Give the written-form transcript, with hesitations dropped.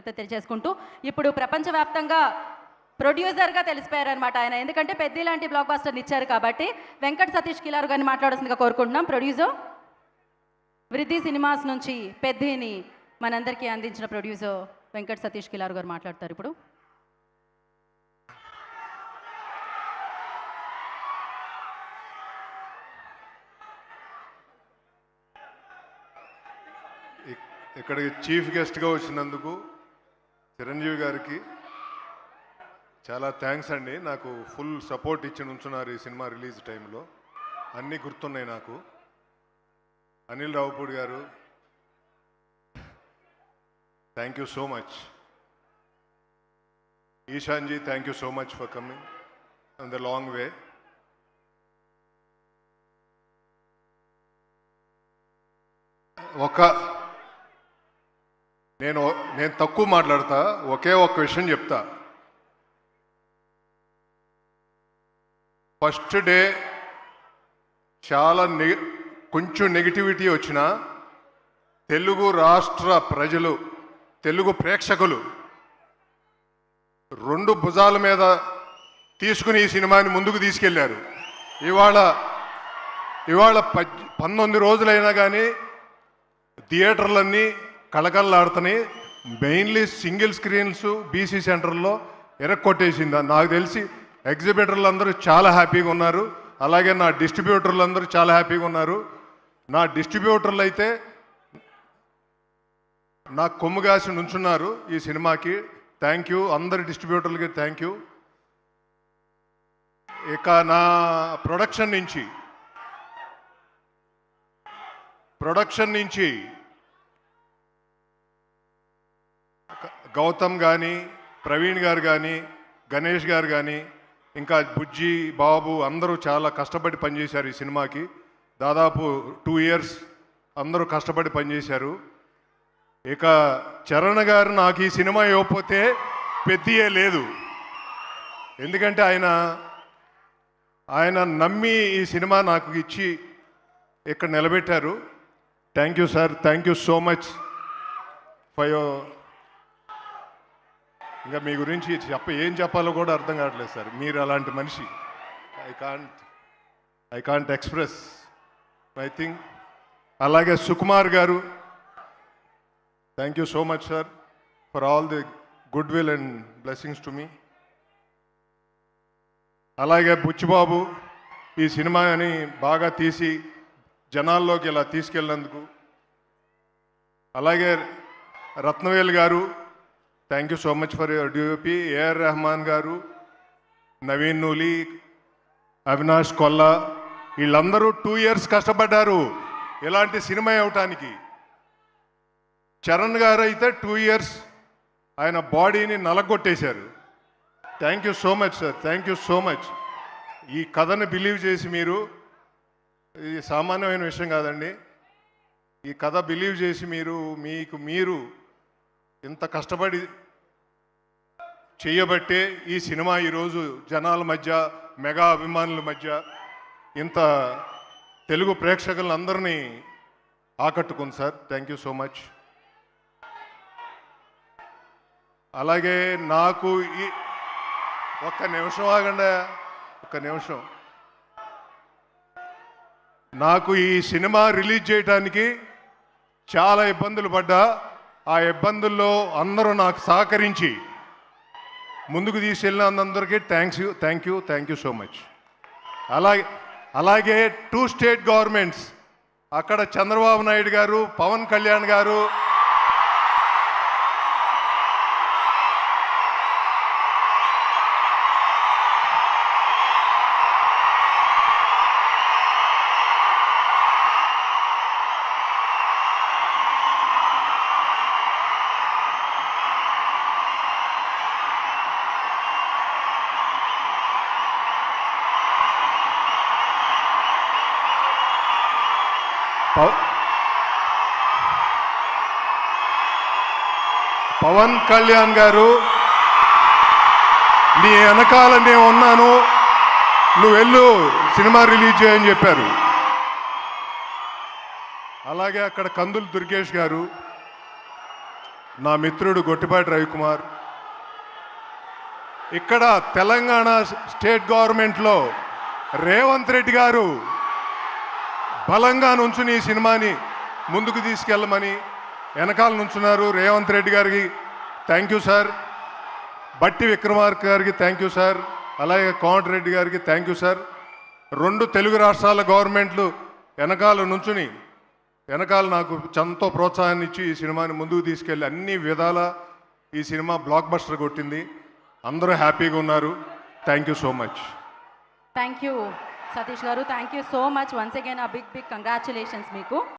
కృతజ్ఞత తెలియజేసుకుంటూ ఇప్పుడు ప్రపంచవ్యాప్తంగా ప్రొడ్యూసర్గా తెలిసిపోయారనమాట ఆయన. ఎందుకంటే పెద్ద లాంటి బ్లాక్ బాస్టర్ని ఇచ్చారు కాబట్టి వెంకట్ సతీష్ కిలారు గారిని మాట్లాడాల్సిందిగా కోరుకుంటున్నాం. ప్రొడ్యూసర్ వృద్ధి సినిమాస్ నుంచి పెద్దిని మనందరికీ అందించిన ప్రొడ్యూసర్ వెంకట్ సతీష్ కిలారు గారు మాట్లాడతారు ఇప్పుడు. ఇక్కడికి చీఫ్ గెస్ట్గా వచ్చినందుకు చిరంజీవి గారికి చాలా థ్యాంక్స్ అండి. నాకు ఫుల్ సపోర్ట్ ఇచ్చి ఉంచున్నారు ఈ సినిమా రిలీజ్ టైంలో. అన్నీ గుర్తున్నాయి నాకు. అనిల్ రావుపూడి గారు, థ్యాంక్ యూ సో మచ్. ఈశాన్జీ, thank you so much for coming on the long way. నేను తక్కువ మాట్లాడతా, ఒకే ఒక్క విషయం చెప్తా. ఫస్ట్ డే చాలా కొంచెం నెగిటివిటీ వచ్చినా తెలుగు రాష్ట్ర ప్రజలు, తెలుగు ప్రేక్షకులు రెండు భుజాల మీద తీసుకుని ఈ సినిమాని ముందుకు తీసుకెళ్లారు. ఇవాళ 19 రోజులైనా కానీ థియేటర్లన్నీ కళకళలాడుతున్నాయి. మెయిన్లీ సింగిల్ స్క్రీన్స్ బీసీ సెంటర్లో ఎరక్కొట్టేసింది. నాకు తెలిసి ఎగ్జిబిటర్లు అందరూ చాలా హ్యాపీగా ఉన్నారు. అలాగే నా డిస్ట్రిబ్యూటర్లు అందరూ చాలా హ్యాపీగా ఉన్నారు. నా డిస్ట్రిబ్యూటర్లు అయితే నాకు కొమ్ముగాసి నుంచున్నారు ఈ సినిమాకి. థ్యాంక్ యూ అందరి డిస్ట్రిబ్యూటర్లకి, థ్యాంక్ యూ. ఇక నా ప్రొడక్షన్ నుంచి గౌతమ్ కానీ, ప్రవీణ్ గారు కానీ, గణేష్ గారు కానీ, ఇంకా బుజ్జి, బాబు అందరూ చాలా కష్టపడి పనిచేశారు ఈ సినిమాకి. దాదాపు 2 years అందరూ కష్టపడి పనిచేశారు. ఇక చరణ్ గారు నాకు ఈ సినిమా ఇవ్వకపోతే పెద్దయే లేదు. ఎందుకంటే ఆయన నమ్మి ఈ సినిమా నాకు ఇచ్చి ఇక్కడ నిలబెట్టారు. Thank you sir, thank you so much for your. ఇంకా మీ గురించి ఏం చెప్పాలో కూడా అర్థం కావట్లేదు సార్. మీరు అలాంటి మనిషి. I can't express I think. అలాగే సుకుమార్ గారు, thank you so much sir for all the good will and blessings to me. అలాగే బుచ్చిబాబు ఈ సినిమాని బాగా తీసి జనాల్లోకి ఇలా తీసుకెళ్ళినందుకు. అలాగే రత్నవేల్ గారు, thank you so much for your DOP. AR Rahman గారు, నవీన్ నూలి, అవినాష్ కొల్లా, వీళ్ళందరూ 2 years కష్టపడ్డారు ఇలాంటి సినిమా ఇవ్వటానికి. చరణ్ గారు అయితే 2 years ఆయన బాడీని నలగొట్టేశారు. Thank you so much sir, thank you so much. ఈ కథను బిలీవ్ చేసి మీరు, ఇది సామాన్యమైన విషయం కాదండి, ఈ కథ బిలీవ్ చేసి మీరు ఇంత కష్టపడి చేయబట్టే ఈ సినిమా ఈరోజు జనాల మధ్య, మెగా అభిమానుల మధ్య ఇంత తెలుగు ప్రేక్షకులందరినీ ఆకట్టుకుంది sir. Thank you so much. అలాగే నాకు ఒక్క నిమిషం ఆగండి, ఒక్క నిమిషం. నాకు ఈ సినిమా రిలీజ్ చేయడానికి చాలా ఇబ్బందులు పడ్డా, ఆ ఇబ్బందుల్లో అందరూ నాకు సహకరించి ముందుకు తీసుకెళ్ళినందరికీ థ్యాంక్ యూ సో మచ్. అలాగే 2 state గవర్నమెంట్స్, అక్కడ చంద్రబాబు నాయుడు గారు, పవన్ కళ్యాణ్ గారు, పవన్ కళ్యాణ్ గారు, నీ వెనకాల నేను ఉన్నాను, నువ్వు వెళ్ళు సినిమా రిలీజ్ చేయని చెప్పారు. అలాగే అక్కడ కందులు దుర్గేష్ గారు, నా మిత్రుడు గొట్టిపాటి రవికుమార్, ఇక్కడ తెలంగాణ స్టేట్ గవర్నమెంట్లో రేవంత్ రెడ్డి గారు బలంగా నుంచుని ఈ సినిమాని ముందుకు తీసుకెళ్ళమని వెనకాల నుంచున్నారు. రేవంత్ రెడ్డి గారికి థ్యాంక్ యూ సార్, బట్టి విక్రమార్క గారికి థ్యాంక్ యూ సార్, అలాగే కోమటిరెడ్డి గారికి థ్యాంక్ యూ సార్. 2 తెలుగు రాష్ట్రాల గవర్నమెంట్లు వెనకాల నాకు ఎంతో ప్రోత్సాహాన్ని ఇచ్చి ఈ సినిమాని ముందుకు తీసుకెళ్ళి అన్ని విధాల ఈ సినిమా బ్లాక్ బస్టర్ కొట్టింది. అందరూ హ్యాపీగా ఉన్నారు. Thank you so much. Thank you Satish గారు, thank you so much. Once again a big congratulations మీకు.